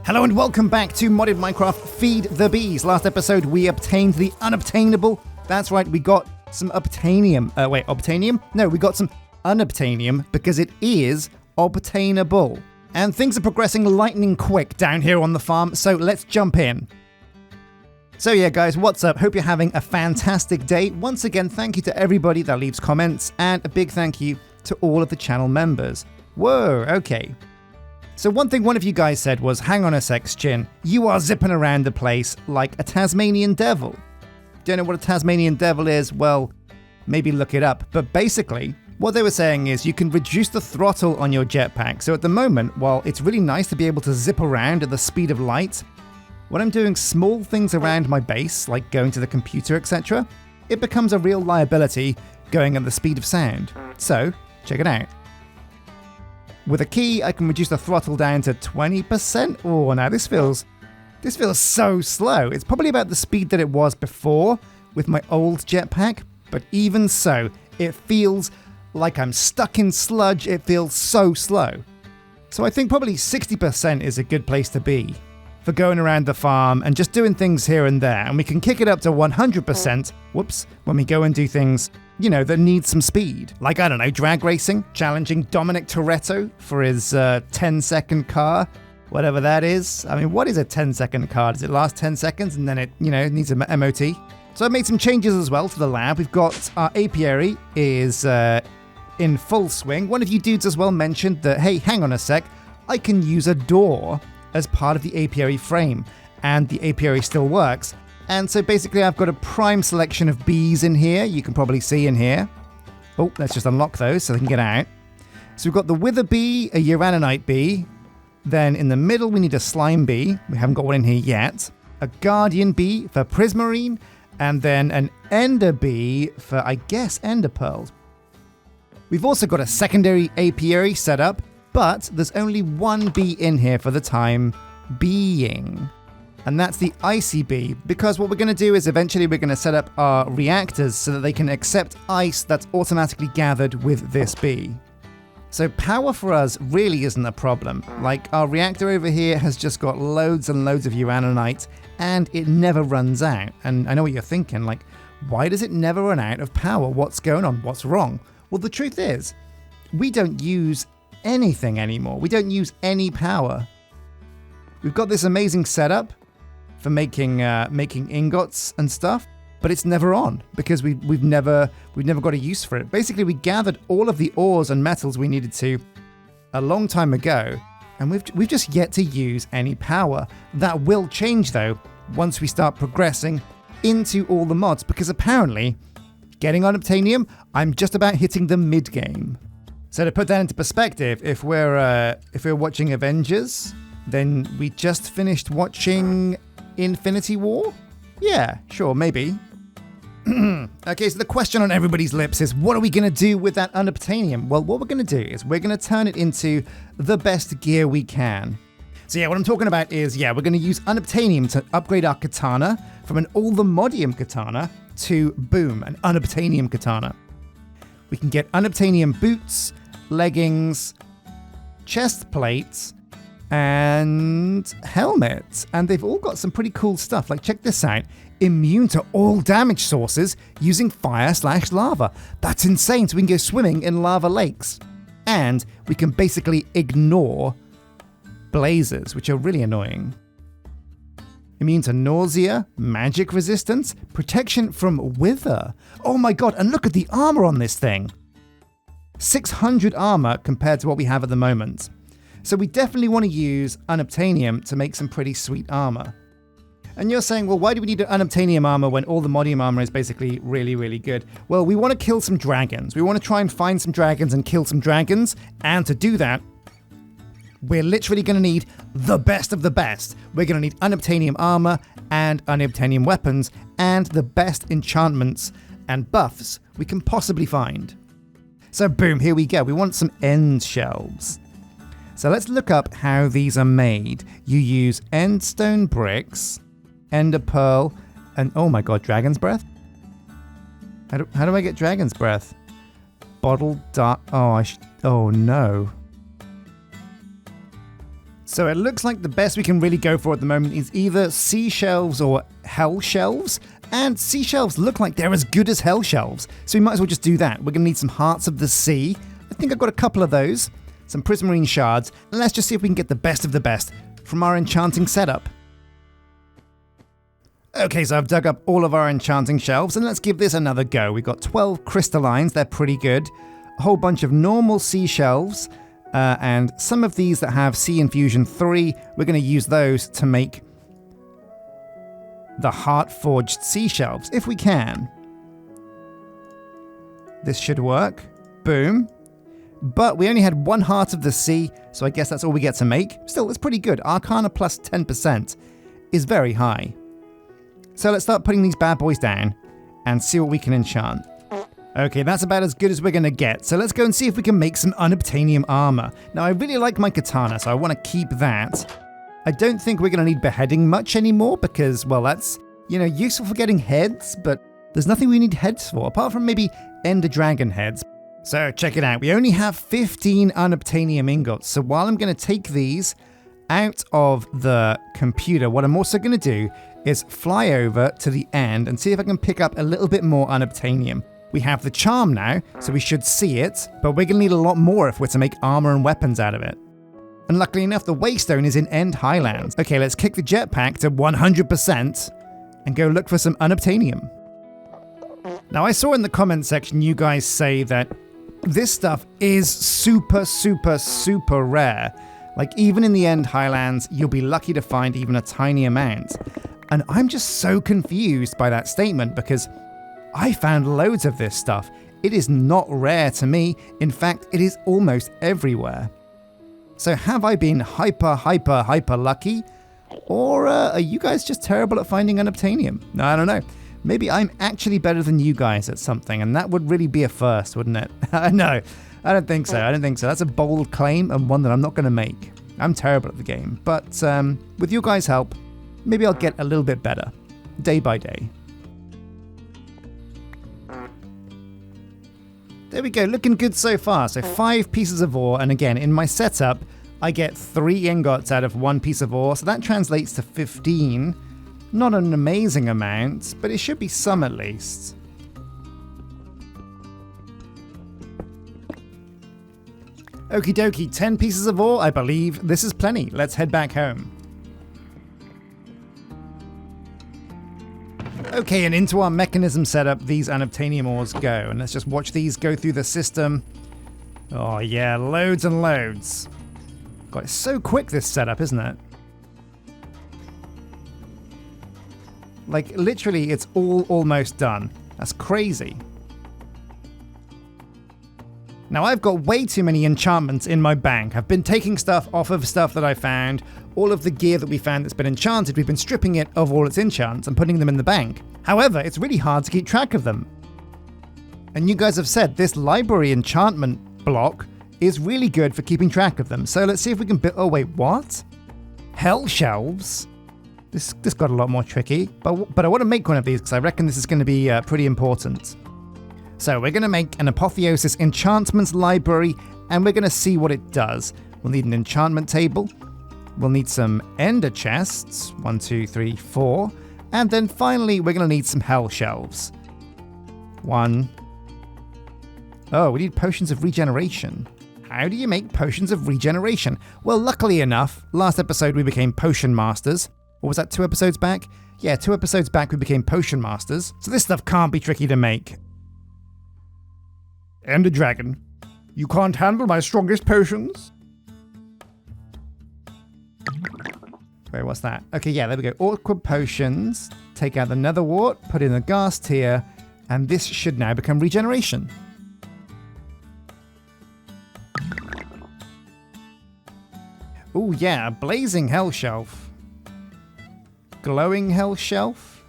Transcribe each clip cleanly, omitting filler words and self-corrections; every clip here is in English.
Hello and welcome back to Modded Minecraft Feed the Bees. Last episode we obtained the unobtainable. That's right, we got some obtainium. Obtainium? No, we got some unobtainium because it is obtainable. And things are progressing lightning quick down here on the farm, so let's jump in. So yeah guys, what's up? Hope you're having a fantastic day. Once again, thank you to everybody that leaves comments, and a big thank you to all of the channel members. Whoa, okay. So one thing one of you guys said was, hang on a sec, Sjin, you are zipping around the place like a Tasmanian devil. Don't know what a Tasmanian devil is? Well, maybe look it up. But basically, what they were saying is you can reduce the throttle on your jetpack. So at the moment, while it's really nice to be able to zip around at the speed of light, when I'm doing small things around my base, like going to the computer, etc., it becomes a real liability going at the speed of sound. So, check it out. With a key, I can reduce the throttle down to 20%. Oh, now this feels so slow. It's probably about the speed that it was before with my old jetpack, but even so, it feels like I'm stuck in sludge. It feels so slow. So I think probably 60% is a good place to be for going around the farm and just doing things here and there. And we can kick it up to 100%, when we go and do things, you know, that need some speed. Like, I don't know, drag racing, challenging Dominic Toretto for his 10-second car, whatever that is. I mean, what is a 10-second car? Does it last 10 seconds and then it, you know, needs an MOT? So I made some changes as well to the lab. We've got our apiary is in full swing. One of you dudes as well mentioned that, hey, hang on a sec, I can use a door as part of the apiary frame, and the apiary still works. And so basically I've got a prime selection of bees in here, you can probably see in here. Oh, let's just unlock those so they can get out. So we've got the wither bee, a uraninite bee, then in the middle we need a slime bee, we haven't got one in here yet, a guardian bee for prismarine, and then an ender bee for, I guess, ender pearls. We've also got a secondary apiary set up, but there's only one bee in here for the time being. And that's the icy bee, because what we're going to do is eventually we're going to set up our reactors so that they can accept ice that's automatically gathered with this bee. So power for us really isn't a problem. Like, our reactor over here has just got loads and loads of uraninite, and it never runs out. And I know what you're thinking, like, why does it never run out of power? What's going on? What's wrong? Well, the truth is, we don't use anything anymore. We don't use any power. We've got this amazing setup for making ingots and stuff, but it's never on because we've never got a use for it. Basically, we gathered all of the ores and metals we needed to a long time ago, and we've just yet to use any power. That will change though once we start progressing into all the mods, because apparently, getting unobtainium, I'm just about hitting the mid game. So to put that into perspective, if we're watching Avengers, then we just finished watching Infinity War? Yeah, sure, maybe. Okay, so the question on everybody's lips is, what are we going to do with that unobtainium? Well, what we're going to do is we're going to turn it into the best gear we can. So yeah, what I'm talking about is, yeah, we're going to use unobtainium to upgrade our katana from an all-the-modium katana to, boom, an unobtainium katana. We can get unobtainium boots, leggings, chest plates, and helmets, and they've all got some pretty cool stuff. Like, check this out, immune to all damage sources using fire/lava. That's insane. So we can go swimming in lava lakes, and we can basically ignore blazes, which are really annoying. Immune to nausea, magic resistance, protection from wither. Oh my god, and look at the armor on this thing. 600 armor compared to what we have at the moment. So we definitely want to use unobtainium to make some pretty sweet armor. And you're saying, well, why do we need an unobtainium armor when all the modium armor is basically really, really good? Well, we want to kill some dragons. We want to try and find some dragons and kill some dragons. And to do that, we're literally going to need the best of the best. We're going to need unobtainium armor and unobtainium weapons and the best enchantments and buffs we can possibly find. So boom, here we go. We want some end shelves. So let's look up how these are made. You use endstone bricks, ender pearl, and oh my god, dragon's breath? How do I get dragon's breath? Bottled dark... Oh no. So it looks like the best we can really go for at the moment is either sea shelves or hell shelves. And sea shelves look like they're as good as hell shelves. So we might as well just do that. We're going to need some hearts of the sea. I think I've got a couple of those. Some prismarine shards. And let's just see if we can get the best of the best from our enchanting setup. Okay, so I've dug up all of our enchanting shelves, and let's give this another go. We've got 12 crystallines, they're pretty good. A whole bunch of normal sea shelves, and some of these that have Sea Infusion 3, we're going to use those to make the heart-forged sea shelves, if we can. This should work. Boom. But we only had one heart of the sea, so I guess that's all we get to make. Still, that's pretty good. Arcana plus 10% is very high. So let's start putting these bad boys down and see what we can enchant. Okay, that's about as good as we're going to get. So let's go and see if we can make some Unobtainium armor. Now, I really like my katana, so I want to keep that. I don't think we're going to need beheading much anymore because, well, that's, useful for getting heads, but there's nothing we need heads for, apart from maybe Ender Dragon heads. So check it out. We only have 15 Unobtainium ingots. So while I'm going to take these out of the computer, what I'm also going to do is fly over to the end and see if I can pick up a little bit more Unobtainium. We have the charm now, so we should see it, but we're going to need a lot more if we're to make armor and weapons out of it. And luckily enough, the Waystone is in End Highlands. Okay, let's kick the jetpack to 100% and go look for some Unobtainium. Now, I saw in the comment section you guys say that this stuff is super, super, super rare. Like, even in the End Highlands, you'll be lucky to find even a tiny amount. And I'm just so confused by that statement because I found loads of this stuff. It is not rare to me. In fact, it is almost everywhere. So have I been hyper, hyper, hyper lucky? Or are you guys just terrible at finding Unobtainium? No, I don't know. Maybe I'm actually better than you guys at something, and that would really be a first, wouldn't it? No, I don't think so. I don't think so. That's a bold claim and one that I'm not going to make. I'm terrible at the game. But with you guys' help, maybe I'll get a little bit better, day by day. There we go, looking good so far. So 5 pieces of ore, and again, in my setup, I get 3 ingots out of 1 piece of ore, so that translates to 15. Not an amazing amount, but it should be some at least. Okie dokie, 10 pieces of ore, I believe. This is plenty. Let's head back home. Okay, and into our mechanism setup, these Unobtainium ores go. And let's just watch these go through the system. Oh yeah, loads and loads. God, it's so quick, this setup, isn't it? Like, literally, it's all almost done. That's crazy. Now, I've got way too many enchantments in my bank. I've been taking stuff off of stuff that I found. All of the gear that we found that's been enchanted, we've been stripping it of all its enchants and putting them in the bank. However, it's really hard to keep track of them. And you guys have said this library enchantment block is really good for keeping track of them. So let's see if we can build... Oh, wait, what? Hell shelves? This got a lot more tricky. But I want to make one of these because I reckon this is going to be pretty important. So we're going to make an Apotheosis enchantments library, and we're going to see what it does. We'll need an enchantment table. We'll need some ender chests. 1, 2, 3, 4. And then finally, we're going to need some hell shelves. 1. Oh, we need potions of regeneration. How do you make potions of regeneration? Well, luckily enough, last episode we became potion masters. Or was that 2 episodes back? Yeah, 2 episodes back we became potion masters. So this stuff can't be tricky to make. Ender Dragon, you can't handle my strongest potions? Wait, what's that? Okay, yeah, there we go. Awkward potions. Take out the nether wart, put in the ghast tier, and this should now become regeneration. Oh yeah, a blazing hell shelf. Glowing hell shelf.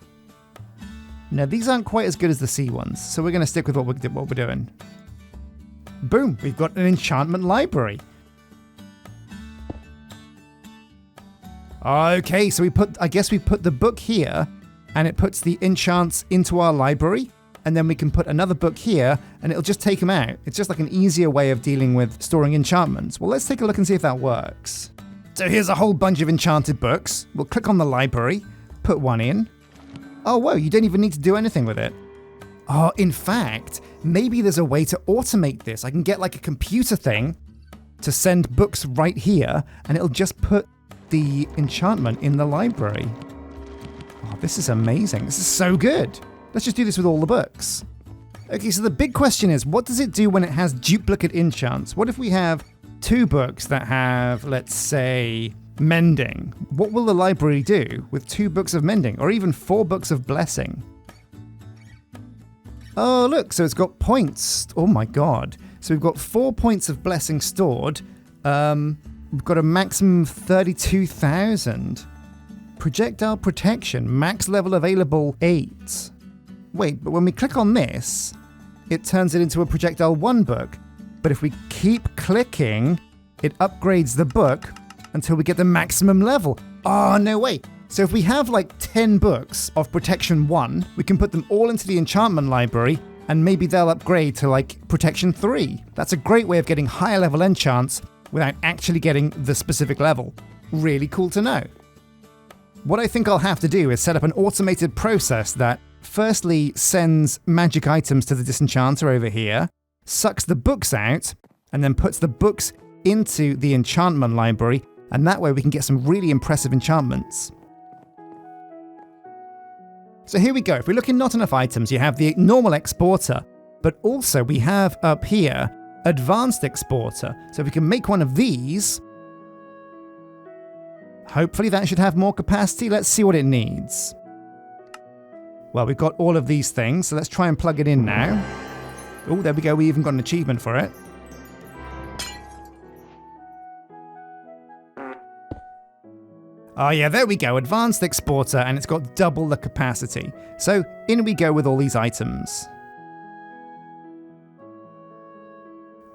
No, these aren't quite as good as the sea ones, so we're going to stick with what we're doing. Boom, we've got an enchantment library. Okay, so I guess we put the book here, and it puts the enchants into our library, and then we can put another book here, and it'll just take them out. It's just like an easier way of dealing with storing enchantments. Well, let's take a look and see if that works. So here's a whole bunch of enchanted books. We'll click on the library, put one in. Oh, whoa, you don't even need to do anything with it. Oh, in fact, maybe there's a way to automate this. I can get like a computer thing to send books right here, and it'll just put the enchantment in the library. Oh, this is amazing. This is so good. Let's just do this with all the books. Okay, so the big question is, what does it do when it has duplicate enchants? What if we have 2 books that have, let's say, mending? What will the library do with 2 books of mending, or even 4 books of blessing? Oh, look, so it's got points. Oh my god. So we've got 4 points of blessing stored. We've got a maximum of 32,000. Projectile protection, max level available 8. Wait, but when we click on this, it turns it into a projectile 1 book. But if we keep clicking, it upgrades the book until we get the maximum level. Oh, no way. So if we have like 10 books of protection 1, we can put them all into the enchantment library, and maybe they'll upgrade to like protection 3. That's a great way of getting higher level enchants without actually getting the specific level. Really cool to know. What I think I'll have to do is set up an automated process that firstly sends magic items to the disenchanter over here, sucks the books out, and then puts the books into the enchantment library, and that way we can get some really impressive enchantments. So here we go. If we look in not enough items, you have the normal exporter, but also we have up here advanced exporter. So if we can make one of these, hopefully that should have more capacity. Let's see what it needs. Well, we've got all of these things, so let's try and plug it in now. Oh, there we go. We even got an achievement for it. Oh yeah, there we go. Advanced exporter, and it's got double the capacity. So in we go with all these items.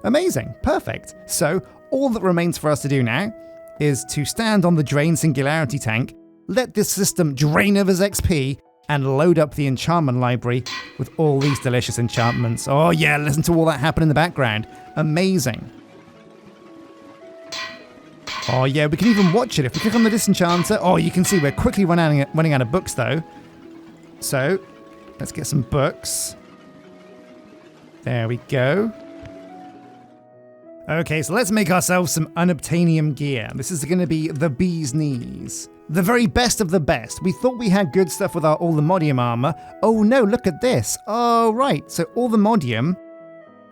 Amazing. Perfect. So all that remains for us to do now is to stand on the drain singularity tank, let this system drain of his XP, and load up the enchantment library with all these delicious enchantments. Oh yeah, listen to all that happen in the background. Amazing. Oh yeah, we can even watch it. If we click on the disenchanter, oh, you can see we're quickly running out of books though. So, let's get some books. There we go. Okay, so let's make ourselves some unobtainium gear. This is going to be the bee's knees. The very best of the best. We thought we had good stuff with our Allthemodium armor. Oh no, look at this. Oh, right. So Allthemodium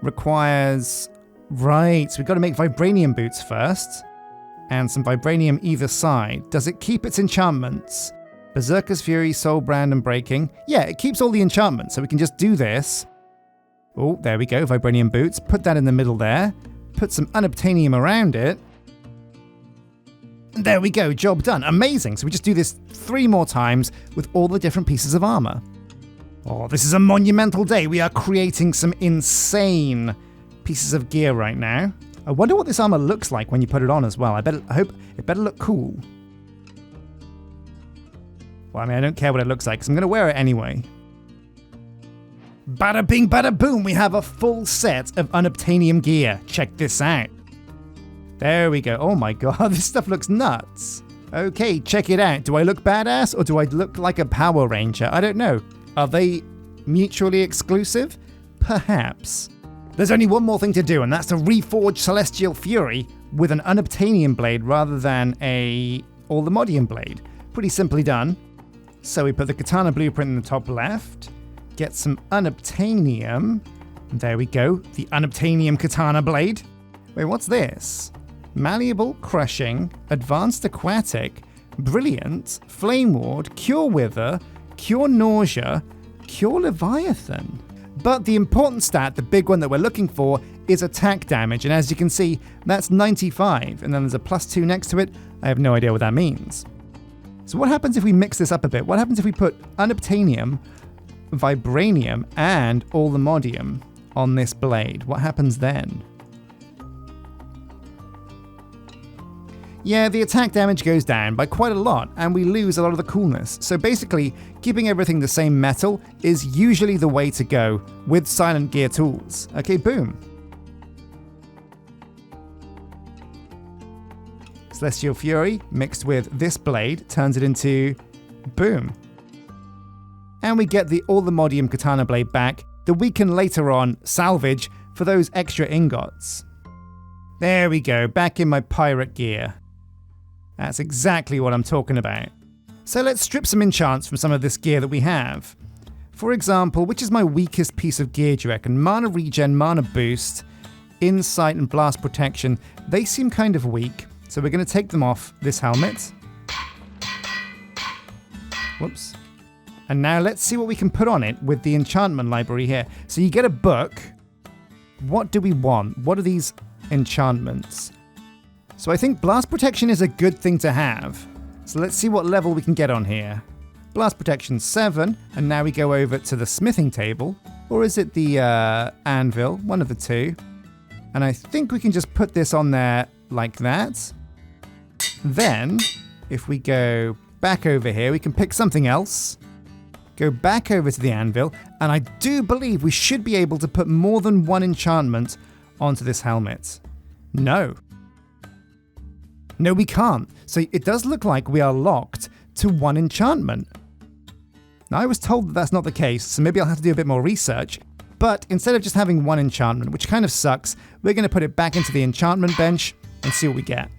requires... Right, so we've got to make vibranium boots first. And some vibranium either side. Does it keep its enchantments? Berserker's Fury, Soulbrand, and Breaking. Yeah, it keeps all the enchantments, so we can just do this. Oh, there we go, vibranium boots. Put that in the middle there. Put some unobtainium around it. And there we go, job done. Amazing. So we just do this 3 more times with all the different pieces of armor. Oh, this is a monumental day. We are creating some insane pieces of gear right now. I wonder what this armor looks like when you put it on as well. I hope it better look cool. Well, I mean, I don't care what it looks like, because I'm going to wear it anyway. Bada bing, bada boom, we have a full set of unobtainium gear. Check this out. There we go. Oh my god, this stuff looks nuts. Okay, check it out. Do I look badass, or do I look like a Power Ranger? I don't know. Are they mutually exclusive? Perhaps. There's only one more thing to do, and that's to reforge Celestial Fury with an unobtainium blade rather than a Allthemodium blade. Pretty simply done. So we put the katana blueprint in the top left, get some unobtainium. There we go, the unobtainium katana blade. Wait, what's this? Malleable, crushing, advanced aquatic, brilliant, flame ward, cure wither, cure nausea, cure leviathan. But the important stat, the big one that we're looking for, is attack damage. And as you can see, that's 95. And then there's a +2 next to it. I have no idea what that means. So what happens if we mix this up a bit? What happens if we put unobtainium, vibranium, and Allthemodium on this blade? What happens then? Yeah, the attack damage goes down by quite a lot, and we lose a lot of the coolness. So basically, keeping everything the same metal is usually the way to go with Silent Gear tools. Okay, boom. So Celestial Fury mixed with this blade turns it into boom. And we get the Allthemodium Katana blade back that we can later on salvage for those extra ingots. There we go, back in my pirate gear. That's exactly what I'm talking about. So let's strip some enchants from some of this gear that we have. For example, which is my weakest piece of gear, do you reckon? Mana regen, mana boost, insight and blast protection. They seem kind of weak, so we're going to take them off this helmet. Whoops. And now let's see what we can put on it with the enchantment library here. So you get a book. What do we want? What are these enchantments? So I think blast protection is a good thing to have. So let's see what level we can get on here. Blast protection 7, and now we go over to the smithing table. Or is it the anvil? One of the two. And I think we can just put this on there like that. Then, if we go back over here, we can pick something else. Go back over to the anvil, and I do believe we should be able to put more than one enchantment onto this helmet. No. No, we can't. So it does look like we are locked to one enchantment. Now, I was told that that's not the case, so maybe I'll have to do a bit more research. But instead of just having one enchantment, which kind of sucks, we're going to put it back into the enchantment bench and see what we get.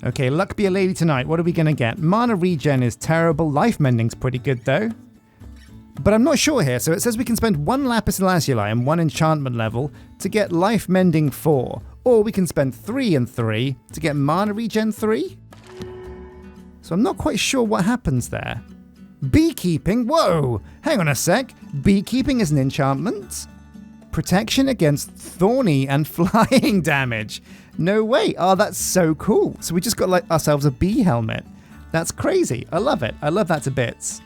Okay, luck be a lady tonight. What are we going to get? Mana regen is terrible. Life mending's pretty good, though. But I'm not sure here, so it says we can spend 1 lapis lazuli and 1 enchantment level to get life mending 4. Or we can spend 3 and 3 to get mana regen 3? So I'm not quite sure what happens there. Beekeeping? Whoa! Hang on a sec. Beekeeping is an enchantment? Protection against thorny and flying damage. No way. Oh, that's so cool. So we just got like ourselves a bee helmet. That's crazy. I love it. I love that to bits.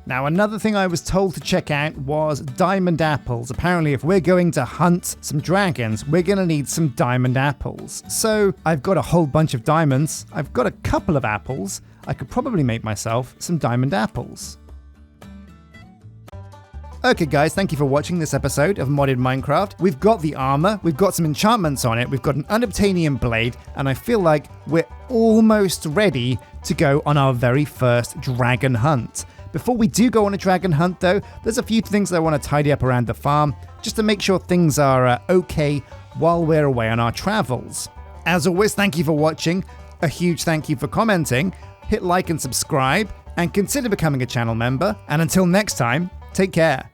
Now, another thing I was told to check out was diamond apples. Apparently, if we're going to hunt some dragons, we're going to need some diamond apples. So I've got a whole bunch of diamonds. I've got a couple of apples. I could probably make myself some diamond apples. Okay guys, thank you for watching this episode of Modded Minecraft. We've got the armor, we've got some enchantments on it, we've got an unobtainium blade, and I feel like we're almost ready to go on our very first dragon hunt. Before we do go on a dragon hunt though, there's a few things that I want to tidy up around the farm, just to make sure things are okay while we're away on our travels. As always, thank you for watching, a huge thank you for commenting, hit like and subscribe, and consider becoming a channel member, and until next time, take care.